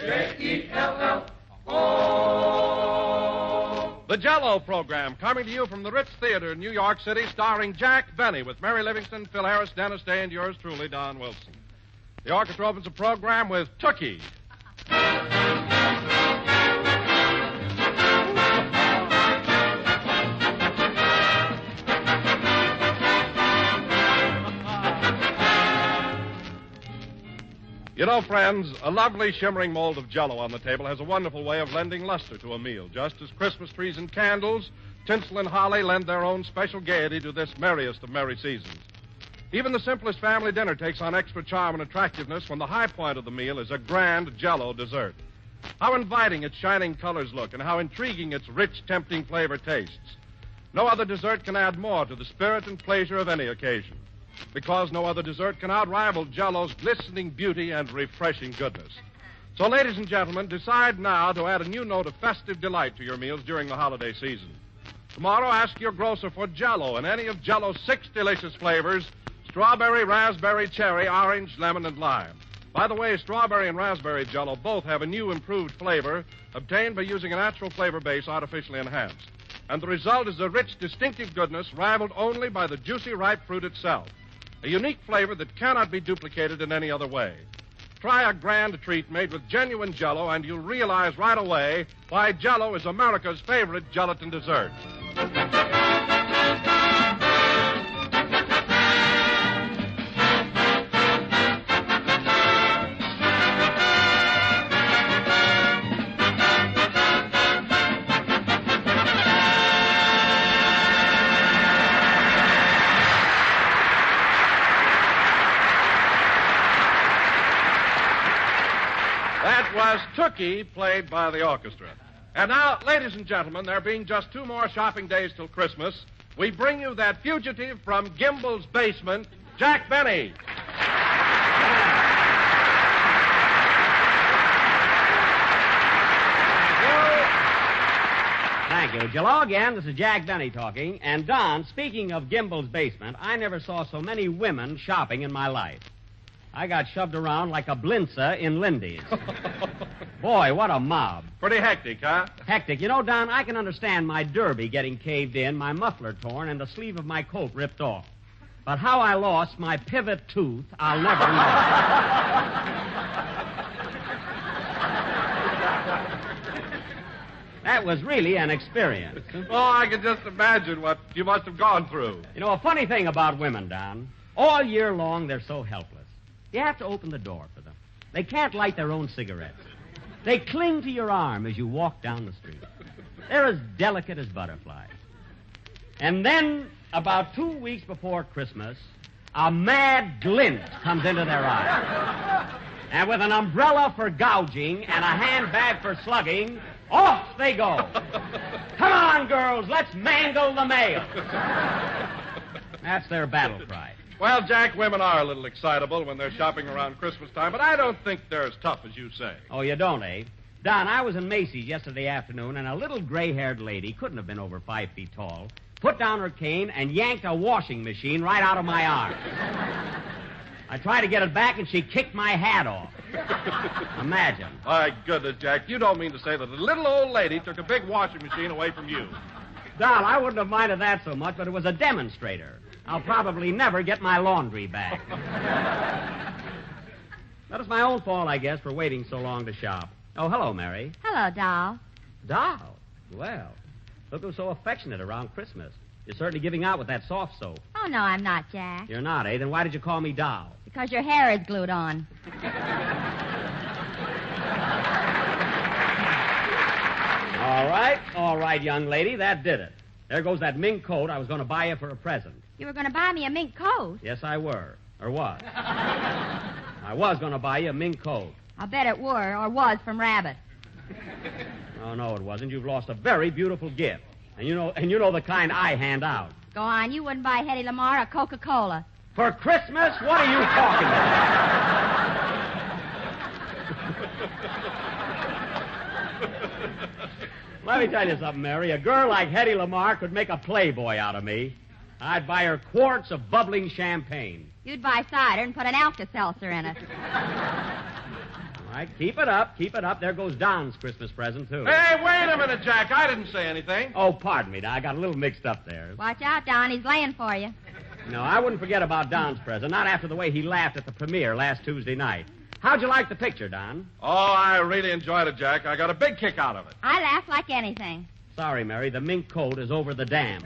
J-E-L-L-O. The Jell-O program, coming to you from the Ritz Theater in New York City, starring Jack Benny with Mary Livingston, Phil Harris, Dennis Day, and yours truly, Don Wilson. The orchestra opens the program with Tookie. You know, friends, a lovely shimmering mold of Jell-O on the table has a wonderful way of lending luster to a meal, just as Christmas trees and candles, tinsel and holly lend their own special gaiety to this merriest of merry seasons. Even the simplest family dinner takes on extra charm and attractiveness when the high point of the meal is a grand Jell-O dessert. How inviting its shining colors look and how intriguing its rich, tempting flavor tastes. No other dessert can add more to the spirit and pleasure of any occasion, because no other dessert can outrival Jell-O's glistening beauty and refreshing goodness. So, ladies and gentlemen, decide now to add a new note of festive delight to your meals during the holiday season. Tomorrow, ask your grocer for Jell-O in any of Jell-O's 6 delicious flavors: strawberry, raspberry, cherry, orange, lemon, and lime. By the way, strawberry and raspberry Jell-O both have a new improved flavor obtained by using a natural flavor base artificially enhanced. And the result is a rich, distinctive goodness rivaled only by the juicy, ripe fruit itself. A unique flavor that cannot be duplicated in any other way. Try a grand treat made with genuine Jell-O, and you'll realize right away why Jell-O is America's favorite gelatin dessert. Was Tookie, played by the orchestra. And now, ladies and gentlemen, there being just 2 more shopping days till Christmas, we bring you that fugitive from Gimbel's basement, Jack Benny. Thank you. Hello again. This is Jack Benny talking. And Don, speaking of Gimbel's basement, I never saw so many women shopping in my life. I got shoved around like a blinza in Lindy's. Boy, what a mob. Pretty hectic, huh? Hectic. You know, Don, I can understand my derby getting caved in, my muffler torn, and the sleeve of my coat ripped off. But how I lost my pivot tooth, I'll never know. That was really an experience. Oh, I can just imagine what you must have gone through. You know, a funny thing about women, Don, all year long they're so helpless. You have to open the door for them. They can't light their own cigarettes. They cling to your arm as you walk down the street. They're as delicate as butterflies. And then, about 2 weeks before Christmas, a mad glint comes into their eye. And with an umbrella for gouging and a handbag for slugging, off they go. Come on, girls, let's mangle the mail. That's their battle cry. Well, Jack, women are a little excitable when they're shopping around Christmas time, but I don't think they're as tough as you say. Oh, you don't, eh? Don, I was in Macy's yesterday afternoon, and a little gray-haired lady, couldn't have been over 5 feet tall, put down her cane and yanked a washing machine right out of my arm. I tried to get it back, and she kicked my hat off. Imagine. My goodness, Jack, you don't mean to say that a little old lady took a big washing machine away from you. Don, I wouldn't have minded that so much, but it was a demonstrator. I'll probably never get my laundry back. That is my own fault, I guess, for waiting so long to shop. Oh, hello, Mary. Hello, Doll. Doll? Well, look who's so affectionate around Christmas. You're certainly giving out with that soft soap. Oh, no, I'm not, Jack. You're not, eh? Then why did you call me Doll? Because your hair is glued on. All right, young lady, that did it. There goes that mink coat I was going to buy you for a present. You were going to buy me a mink coat? Yes, I were. Or was. I was going to buy you a mink coat. I bet it were or was from Rabbit. Oh, no, it wasn't. You've lost a very beautiful gift. And you know the kind I hand out. Go on, you wouldn't buy Hedy Lamarr a Coca-Cola. For Christmas? What are you talking about? Let me tell you something, Mary. A girl like Hedy Lamarr could make a playboy out of me. I'd buy her quarts of bubbling champagne. You'd buy cider and put an Alka-Seltzer in it. All right, keep it up, keep it up. There goes Don's Christmas present, too. Hey, wait a minute, Jack. I didn't say anything. Oh, pardon me. I got a little mixed up there. Watch out, Don. He's laying for you. No, I wouldn't forget about Don's present, not after the way he laughed at the premiere last Tuesday night. How'd you like the picture, Don? Oh, I really enjoyed it, Jack. I got a big kick out of it. I laugh like anything. Sorry, Mary, the mink coat is over the dam.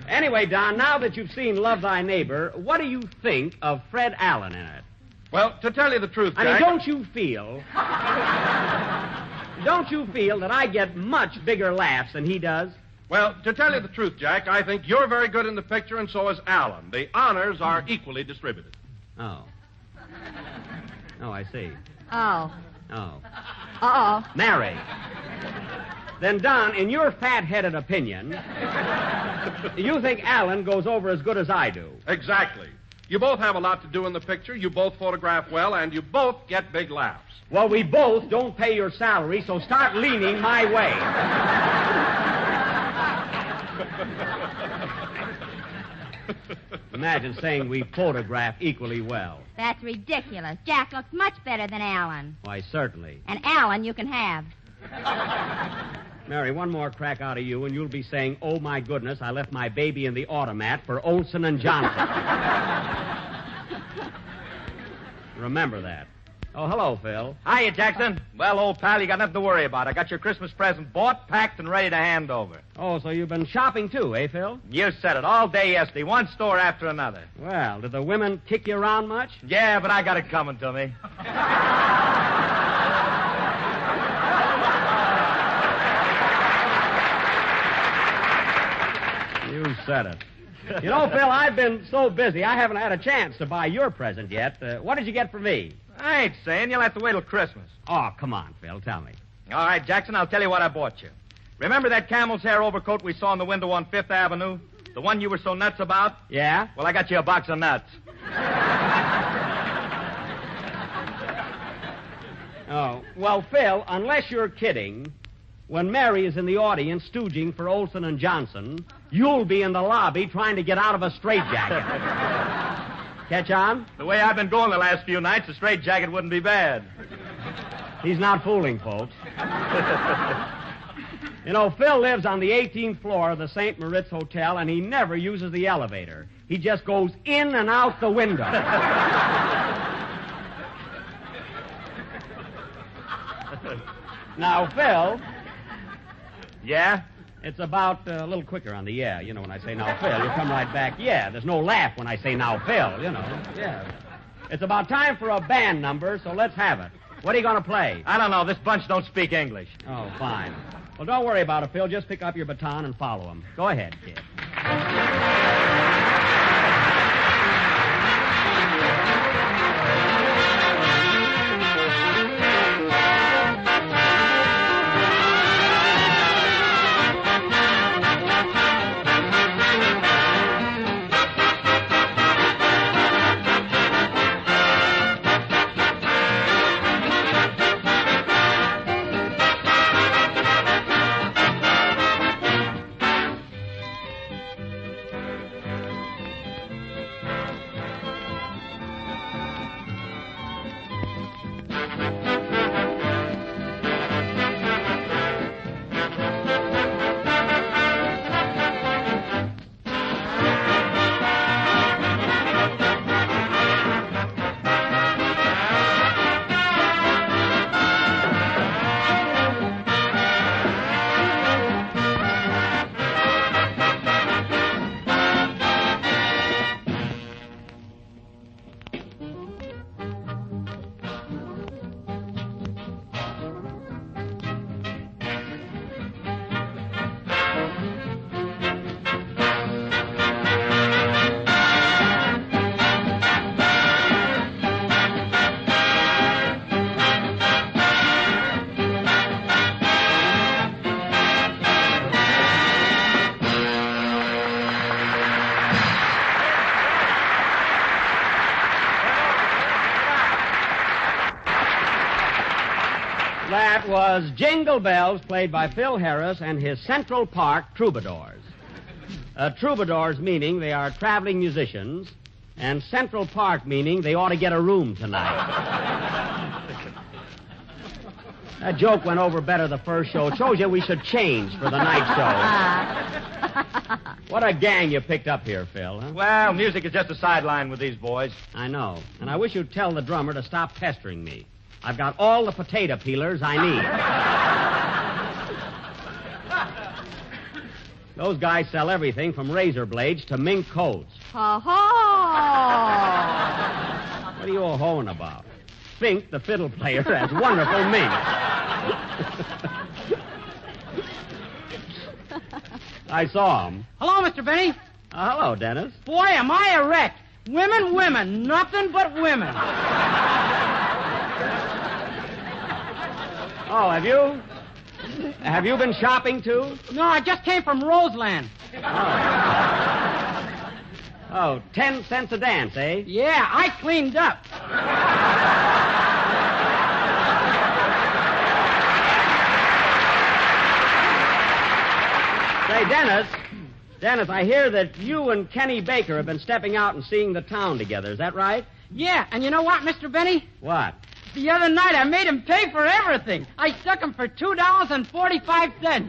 Anyway, Don, now that you've seen Love Thy Neighbor, what do you think of Fred Allen in it? Well, to tell you the truth, Jack... I mean, don't you feel that I get much bigger laughs than he does? Well, to tell you the truth, Jack, I think you're very good in the picture, and so is Alan. The honors are equally distributed. Oh. Oh, I see. Oh. Oh. Uh-oh. Mary. Then, Don, in your fat-headed opinion, you think Alan goes over as good as I do. Exactly. You both have a lot to do in the picture, you both photograph well, and you both get big laughs. Well, we both don't pay your salary, so start leaning my way. Imagine saying we photograph equally well. That's ridiculous. Jack looks much better than Alan. Why, certainly. And Alan you can have. Mary, one more crack out of you, and you'll be saying, oh, my goodness, I left my baby in the automat for Olson and Johnson. Remember that. Oh, hello, Phil. Hiya, Jackson. Well, old pal, you got nothing to worry about. I got your Christmas present bought, packed, and ready to hand over. Oh, so you've been shopping too, eh, Phil? You said it. All day yesterday, one store after another. Well, did the women kick you around much? Yeah, but I got it coming to me. You said it. You know, Phil, I've been so busy, I haven't had a chance to buy your present yet. What did you get for me? I ain't saying. You'll have to wait till Christmas. Oh, come on, Phil, tell me. All right, Jackson, I'll tell you what I bought you. Remember that camel's hair overcoat we saw in the window on Fifth Avenue? The one you were so nuts about? Yeah? Well, I got you a box of nuts. Oh, well, Phil, unless you're kidding, when Mary is in the audience stooging for Olson and Johnson, you'll be in the lobby trying to get out of a straitjacket. Catch on? The way I've been going the last few nights, a straitjacket wouldn't be bad. He's not fooling, folks. You know, Phil lives on the 18th floor of the St. Moritz Hotel, and he never uses the elevator. He just goes in and out the window. Now, Phil... Yeah? It's about a little quicker on the yeah. You know, when I say now, Phil, you come right back. Yeah, there's no laugh when I say now, Phil, you know. Yeah. It's about time for a band number, so let's have it. What are you going to play? I don't know. This bunch don't speak English. Oh, fine. Well, don't worry about it, Phil. Just pick up your baton and follow him. Go ahead, kid. That was Jingle Bells, played by Phil Harris and his Central Park Troubadours. Troubadours meaning they are traveling musicians And Central Park, meaning they ought to get a room tonight. That joke went over better the first show. It shows you we should change for the night show. What a gang you picked up here, Phil, huh? Well, music is just a sideline with these boys. I know. And I wish you'd tell the drummer to stop pestering me. I've got all the potato peelers I need. Those guys sell everything from razor blades to mink coats. Ho ho! What are you all hoeing about? Fink, the fiddle player, has wonderful mink. I saw him. Hello, Mr. Benny. Hello, Dennis. Boy, am I a wreck. Women, nothing but women. Oh, have you? Have you been shopping, too? No, I just came from Roseland. Oh, 10 cents a dance, eh? Yeah, I cleaned up. Say, Dennis, I hear that you and Kenny Baker have been stepping out and seeing the town together. Is that right? Yeah, and you know what, Mr. Benny? What? The other night I made him pay for everything. I stuck him for $2.45.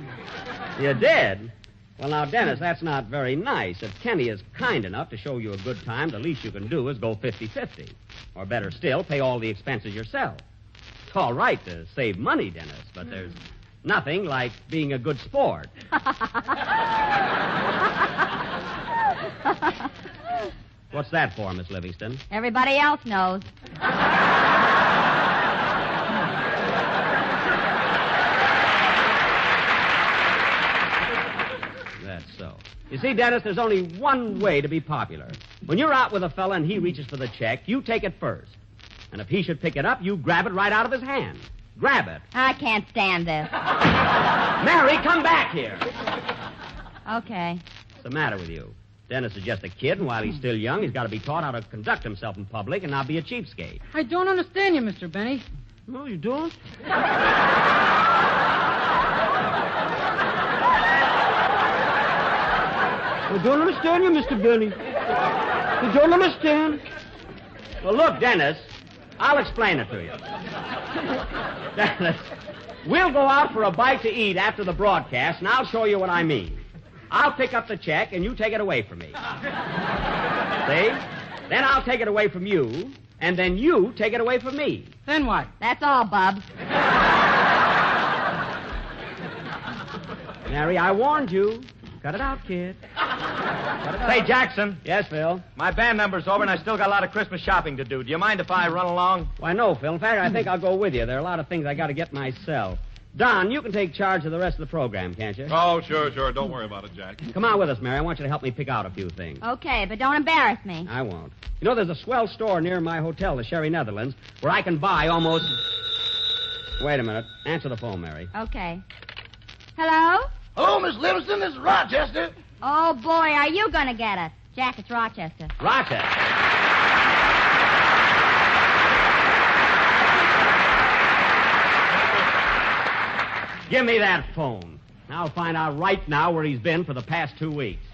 You did? Well, now, Dennis, that's not very nice. If Kenny is kind enough to show you a good time, the least you can do is go 50-50. Or better still, pay all the expenses yourself. It's all right to save money, Dennis, but there's nothing like being a good sport. What's that for, Miss Livingston? Everybody else knows. That's so. You see, Dennis, there's only one way to be popular. When you're out with a fella and he reaches for the check, you take it first. And if he should pick it up, you grab it right out of his hand. Grab it. I can't stand this. Mary, come back here. Okay. What's the matter with you? Dennis is just a kid, and while he's still young, he's got to be taught how to conduct himself in public and not be a cheapskate. I don't understand you, Mr. Benny. No, you don't? I don't understand you, Mr. Benny. I don't understand. Well, look, Dennis, I'll explain it to you. Dennis, we'll go out for a bite to eat after the broadcast, and I'll show you what I mean. I'll pick up the check, and you take it away from me. See? Then I'll take it away from you, and then you take it away from me. Then what? That's all, Bub. Mary, I warned you. Cut it out, kid. Cut it out. Say, Jackson. Yes, Phil? My band number's over, and I still got a lot of Christmas shopping to do. Do you mind if I run along? Why, no, Phil. In fact, I think I'll go with you. There are a lot of things I got to get myself. Don, you can take charge of the rest of the program, can't you? Oh, sure. Don't worry about it, Jack. Come on with us, Mary. I want you to help me pick out a few things. Okay, but don't embarrass me. I won't. You know, there's a swell store near my hotel, the Sherry Netherlands, where I can buy almost... Wait a minute. Answer the phone, Mary. Okay. Hello? Hello, Miss Livingston. This is Rochester. Oh, boy, are you going to get it? Jack, it's Rochester. Rochester. Give me that phone. I'll find out right now where he's been for the past 2 weeks.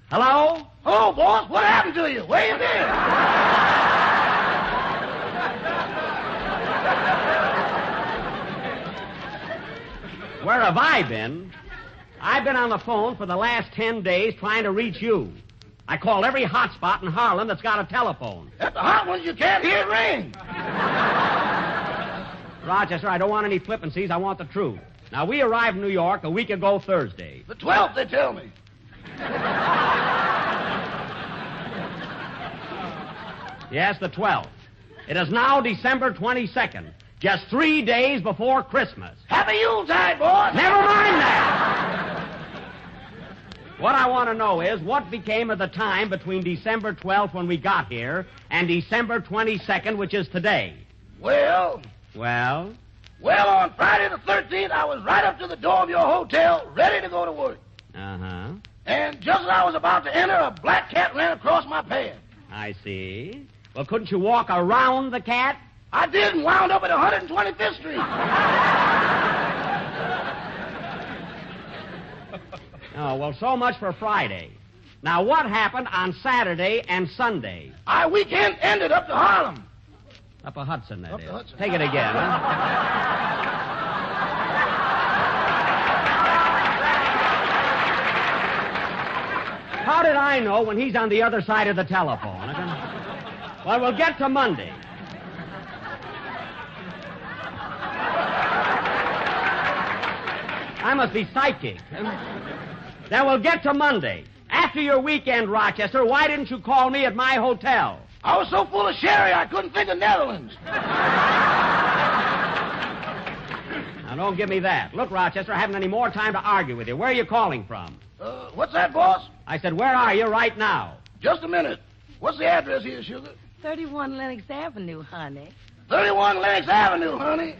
Hello? Oh, boss, what happened to you? Where you been? Where have I been? I've been on the phone for the last 10 days trying to reach you. I called every hot spot in Harlem that's got a telephone. At the hot ones, you can't hear it ring. Rochester, I don't want any flippancies. I want the truth. Now, we arrived in New York a week ago Thursday. The 12th, they tell me. Yes, the 12th. It is now December 22nd, just 3 days before Christmas. Happy Yuletide, boss. Never mind that. What I want to know is what became of the time between December 12th when we got here and December 22nd, which is today. Well, on Friday the 13th, I was right up to the door of your hotel, ready to go to work. Uh-huh. And just as I was about to enter, a black cat ran across my path. I see. Well, couldn't you walk around the cat? I did and wound up at 125th Street. Oh, well, so much for Friday. Now, what happened on Saturday and Sunday? Our weekend ended up to Harlem. Up a Hudson, that Up is. the Hudson. Take it again, huh? How did I know when he's on the other side of the telephone? Well, we'll get to Monday. I must be psychic. Then we'll get to Monday. After your weekend, Rochester, why didn't you call me at my hotel? I was so full of sherry I couldn't think of Netherlands. Now, don't give me that. Look, Rochester, I haven't any more time to argue with you. Where are you calling from? What's that, boss? I said, where are you right now? Just a minute. What's the address here, Sugar? 31 Lenox Avenue, honey. 31 Lenox Avenue, honey.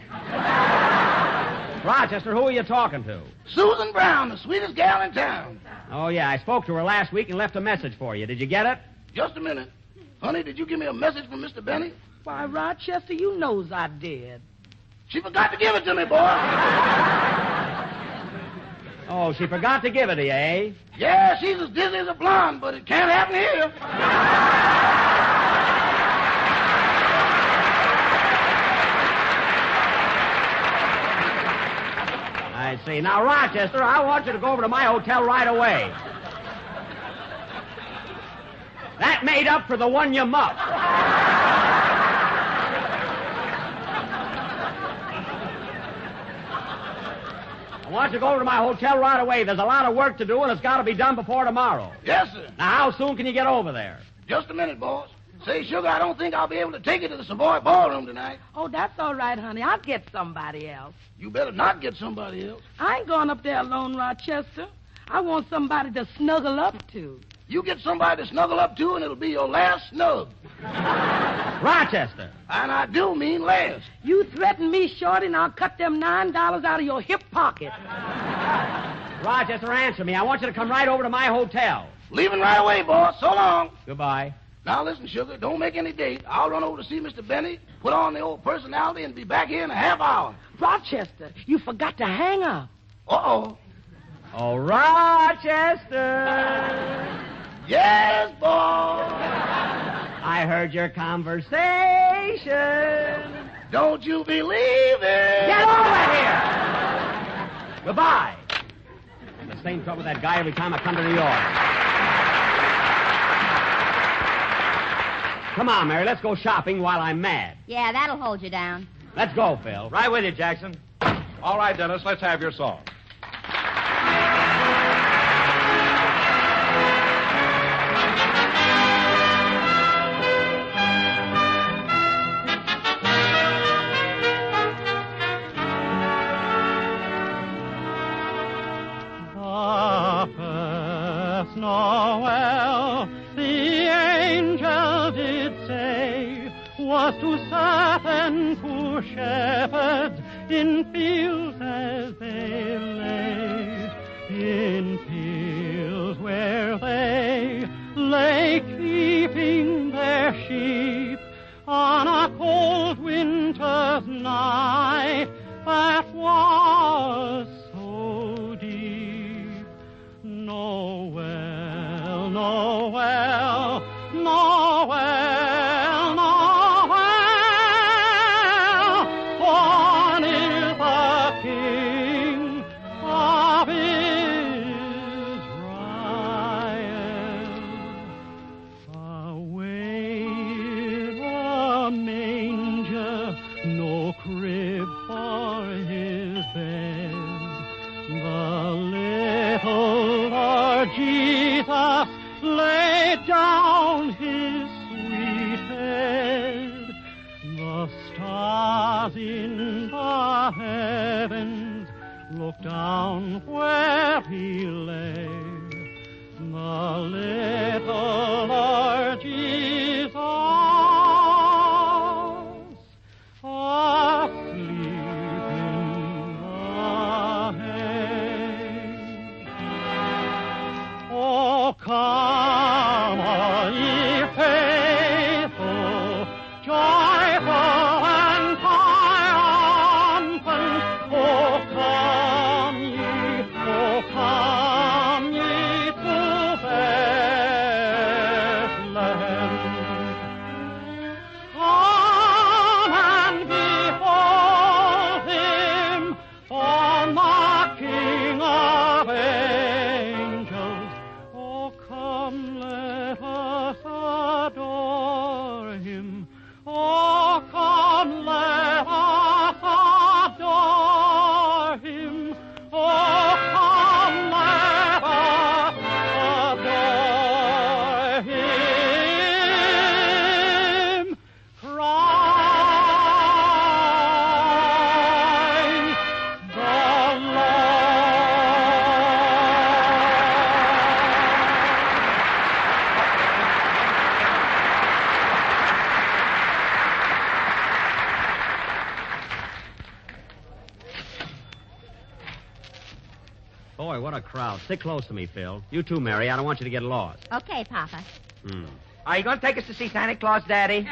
Rochester, who are you talking to? Susan Brown, the sweetest gal in town. Oh, yeah, I spoke to her last week and left a message for you. Did you get it? Just a minute. Honey, did you give me a message from Mr. Benny? Why, Rochester, you knows I did. She forgot to give it to me, boy. Oh, she forgot to give it to you, eh? Yeah, she's as dizzy as a blonde, but it can't happen here. I see. Now, Rochester, I want you to go over to my hotel right away. That made up for the one you muffed. I want you to go over to my hotel right away. There's a lot of work to do, and it's got to be done before tomorrow. Yes, sir. Now, how soon can you get over there? Just a minute, boss. Say, Sugar, I don't think I'll be able to take you to the Savoy Ballroom tonight. Oh, that's all right, honey. I'll get somebody else. You better not get somebody else. I ain't going up there alone, Rochester. I want somebody to snuggle up to. You get somebody to snuggle up to, and it'll be your last snug. Rochester. And I do mean last. You threaten me, Shorty, and I'll cut them $9 out of your hip pocket. Rochester, answer me. I want you to come right over to my hotel. Leaving right away, boss. So long. Goodbye. Now, listen, Sugar, don't make any date. I'll run over to see Mr. Benny, put on the old personality, and be back here in a half hour. Rochester, you forgot to hang up. Uh-oh. Oh, Rochester. Yes, boy. I heard your conversation. Don't you believe it? Get over here. Goodbye. The same trouble with that guy every time I come to New York. Come on, Mary, let's go shopping while I'm mad. Yeah, that'll hold you down. Let's go, Phil. Right with you, Jackson. All right, Dennis, let's have your song. Noel, the angel did say, was to certain poor shepherds in fields as they lay, in fields where they lay keeping their sheep on a cold winter's night that was so deep. Noel, Noel, Noel, Noel, born is the King of Israel. Away in a manger, no crib for his bed, the little Lord Jesus laid down his sweet head. The stars in the heavens looked down where he lay. The little Lord Jesus asleep in the hay. Oh, come, all ye faithful, joyful and triumphant. Oh, come ye to Bethlehem. Boy, what a crowd. Sit close to me, Phil. You too, Mary. I don't want you to get lost. Okay, Papa. Are you going to take us to see Santa Claus, Daddy?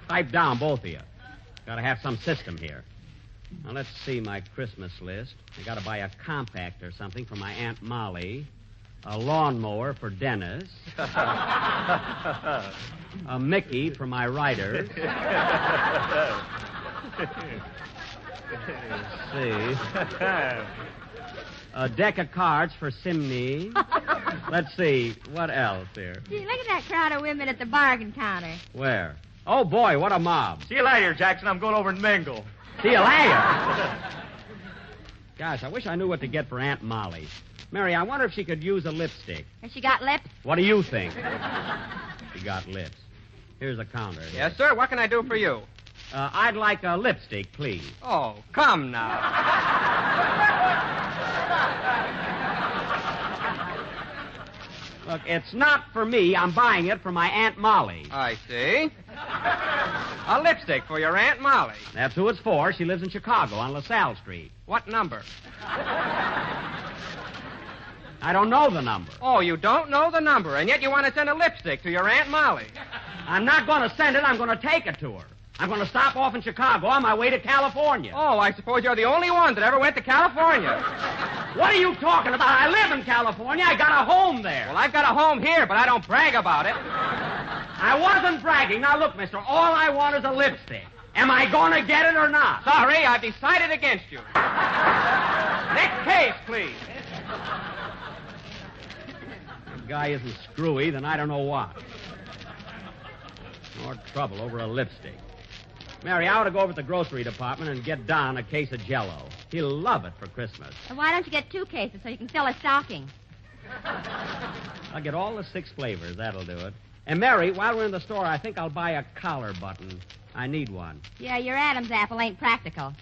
Pipe down, both of you. Gotta have some system here. Now, let's see my Christmas list. I gotta buy a compact or something for my Aunt Molly. A lawnmower for Dennis. A Mickey for my writer. Let's see. A deck of cards for Simney. Let's see. What else here? Gee, look at that crowd of women at the bargain counter. Where? Oh, boy, what a mob. See you later, Jackson. I'm going over and mingle. See you later. Gosh, I wish I knew what to get for Aunt Molly. Mary, I wonder if she could use a lipstick. Has she got lips? What do you think? She got lips. Here's a counter. Yes, sir. What can I do for you? I'd like a lipstick, please. Oh, come now. Look, it's not for me. I'm buying it for my Aunt Molly. I see. A lipstick for your Aunt Molly. That's who it's for. She lives in Chicago on LaSalle Street. What number? I don't know the number. Oh, you don't know the number, and yet you want to send a lipstick to your Aunt Molly. I'm not going to send it. I'm going to take it to her. I'm going to stop off in Chicago on my way to California. Oh, I suppose you're the only one that ever went to California. What are you talking about? I live in California. I got a home there. Well, I've got a home here, but I don't brag about it. I wasn't bragging. Now, look, mister, all I want is a lipstick. Am I going to get it or not? Sorry, I've decided against you. Next case, please. If the guy isn't screwy, then I don't know what. More trouble over a lipstick. Mary, I ought to go over to the grocery department and get Don a case of Jell-O. He'll love it for Christmas. Well, why don't you get 2 cases so you can fill a stocking? I'll get all the 6 flavors. That'll do it. And, Mary, while we're in the store, I think I'll buy a collar button. I need one. Yeah, your Adam's apple ain't practical.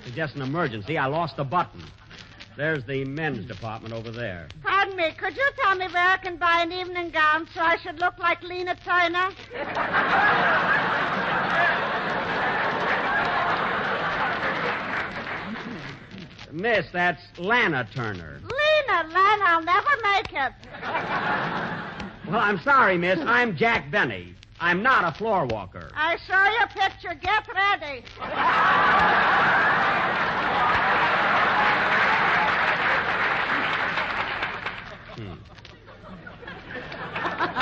It's just an emergency. I lost a button. There's the men's department over there. Pardon me, could you tell me where I can buy an evening gown so I should look like Lena Turner? Miss, that's Lana Turner. Lena, I'll never make it. Well, I'm sorry, miss. I'm Jack Benny. I'm not a floor walker. I show you a picture. Get ready.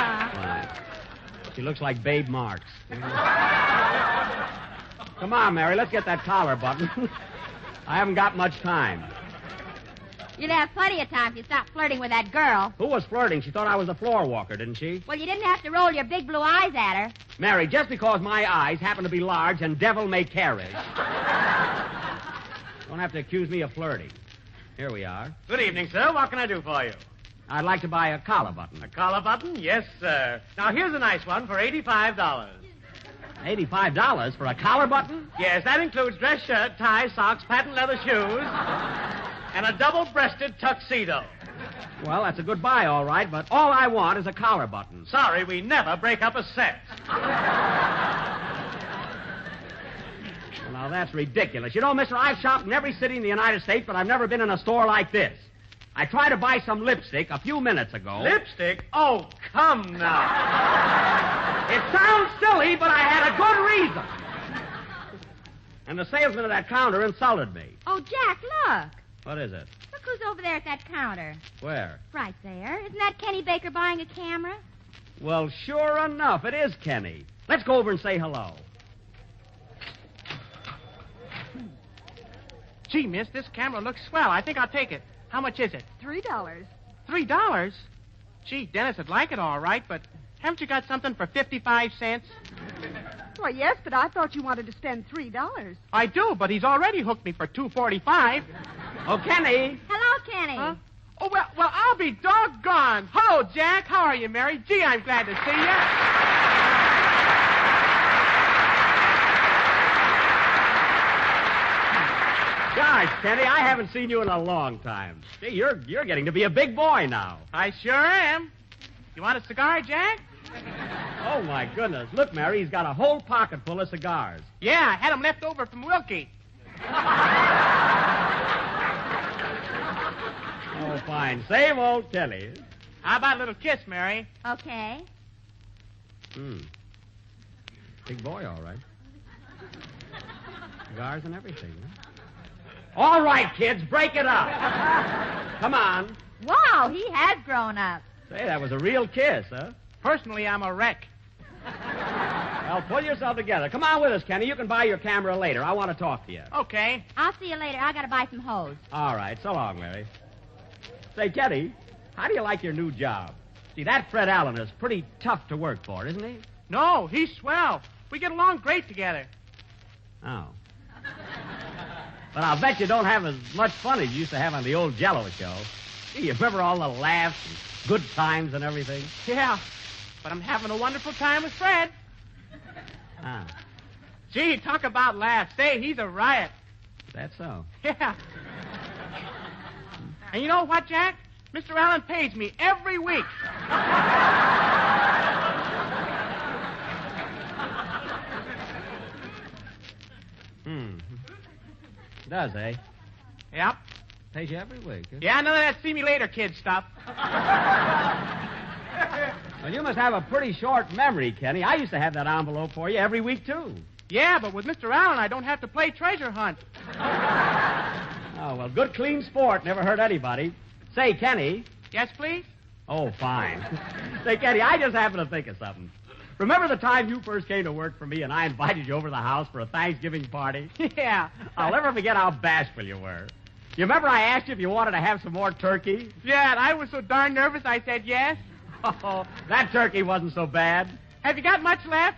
Fine. She looks like Babe Marks. Come on, Mary, let's get that collar button. I haven't got much time. You'd have plenty of time if you stopped flirting with that girl. Who was flirting? She thought I was a floor walker, didn't she? Well, you didn't have to roll your big blue eyes at her. Mary, just because my eyes happen to be large and devil may carry, don't have to accuse me of flirting. Here we are. Good evening, sir. What can I do for you? I'd like to buy a collar button. A collar button? Yes, sir. Now, here's a nice one for $85. $85 for a collar button? Yes, that includes dress shirt, tie, socks, patent leather shoes, and a double-breasted tuxedo. Well, that's a good buy, all right, but all I want is a collar button. Sorry, we never break up a set. Well, now, that's ridiculous. You know, mister, I've shopped in every city in the United States, but I've never been in a store like this. I tried to buy some lipstick a few minutes ago. Lipstick? Oh, come now. It sounds silly, but I had a good reason. And the salesman at that counter insulted me. Oh, Jack, look. What is it? Look who's over there at that counter. Where? Right there. Isn't that Kenny Baker buying a camera? Well, sure enough, it is Kenny. Let's go over and say hello. Gee, miss, this camera looks swell. I think I'll take it. How much is it? $3. $3? Gee, Dennis would like it all right, but haven't you got something for 55 cents? Well, yes, but I thought you wanted to spend $3. I do, but he's already hooked me for $2.45. Oh, Kenny. Hello, Kenny. Huh? Oh, well, I'll be doggone. Hello, Jack. How are you, Mary? Gee, I'm glad to see you. Gosh, Kenny, I haven't seen you in a long time. See, you're getting to be a big boy now. I sure am. You want a cigar, Jack? Oh, my goodness. Look, Mary, he's got a whole pocket full of cigars. Yeah, I had them left over from Wilkie. Oh, fine. Same old Kelly. How about a little kiss, Mary? Okay. Big boy, all right. Cigars and everything, huh? All right, kids, break it up. Come on. Wow, he has grown up. Say, that was a real kiss, huh? Personally, I'm a wreck. Well, pull yourself together. Come on with us, Kenny. You can buy your camera later. I want to talk to you. Okay. I'll see you later. I gotta buy some hose. All right. So long, Mary. Say, Kenny, how do you like your new job? See, that Fred Allen is pretty tough to work for, isn't he? No, he's swell. We get along great together. Oh. But I'll bet you don't have as much fun as you used to have on the old Jell-O show. Gee, you remember all the laughs and good times and everything? Yeah, but I'm having a wonderful time with Fred. Ah. Gee, talk about laughs. Say, he's a riot. That's so. Yeah. And you know what, Jack? Mr. Allen pays me every week. Does, eh? Yep. Pays you every week, huh? Yeah, none of that see me later kid stuff. Well, you must have a pretty short memory, Kenny. I used to have that envelope for you every week, too. Yeah, but with Mr. Allen, I don't have to play treasure hunt. Oh, well, good, clean sport. Never hurt anybody. Say, Kenny. Yes, please? Oh, fine. Say, Kenny, I just happened to think of something. Remember the time you first came to work for me and I invited you over to the house for a Thanksgiving party? Yeah. I'll never forget how bashful you were. You remember I asked you if you wanted to have some more turkey? Yeah, and I was so darn nervous I said yes. Oh, that turkey wasn't so bad. Have you got much left?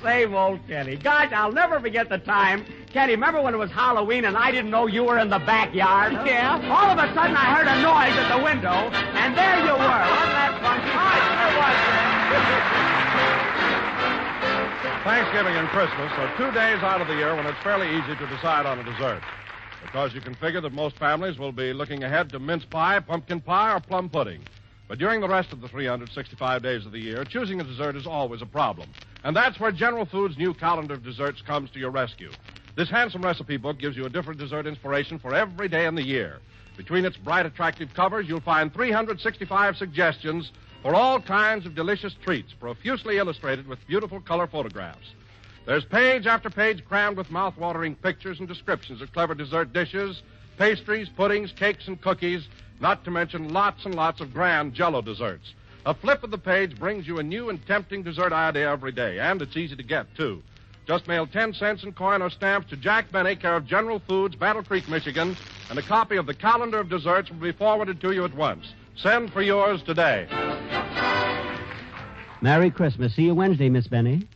Same old Kenny. Gosh, I'll never forget the time. Kenny, remember when it was Halloween and I didn't know you were in the backyard? Yeah. All of a sudden I heard a noise at the window, and there you were. Wasn't that funky? Thanksgiving and Christmas are 2 days out of the year when it's fairly easy to decide on a dessert. Because you can figure that most families will be looking ahead to mince pie, pumpkin pie, or plum pudding. But during the rest of the 365 days of the year, choosing a dessert is always a problem. And that's where General Foods' new calendar of desserts comes to your rescue. This handsome recipe book gives you a different dessert inspiration for every day in the year. Between its bright, attractive covers, you'll find 365 suggestions for all kinds of delicious treats, profusely illustrated with beautiful color photographs. There's page after page crammed with mouth-watering pictures and descriptions of clever dessert dishes, pastries, puddings, cakes, and cookies, not to mention lots and lots of grand Jell-O desserts. A flip of the page brings you a new and tempting dessert idea every day, and it's easy to get, too. Just mail 10 cents in coin or stamps to Jack Benny, care of General Foods, Battle Creek, Michigan, and a copy of the calendar of desserts will be forwarded to you at once. Send for yours today. Merry Christmas. See you Wednesday, Miss Benny.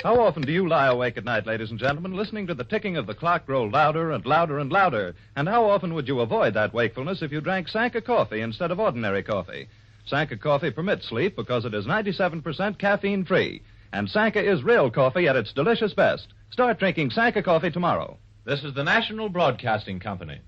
How often do you lie awake at night, ladies and gentlemen, listening to the ticking of the clock grow louder and louder and louder? And how often would you avoid that wakefulness if you drank Sanka coffee instead of ordinary coffee? Sanka coffee permits sleep because it is 97% caffeine-free. And Sanka is real coffee at its delicious best. Start drinking Sanka coffee tomorrow. This is the National Broadcasting Company.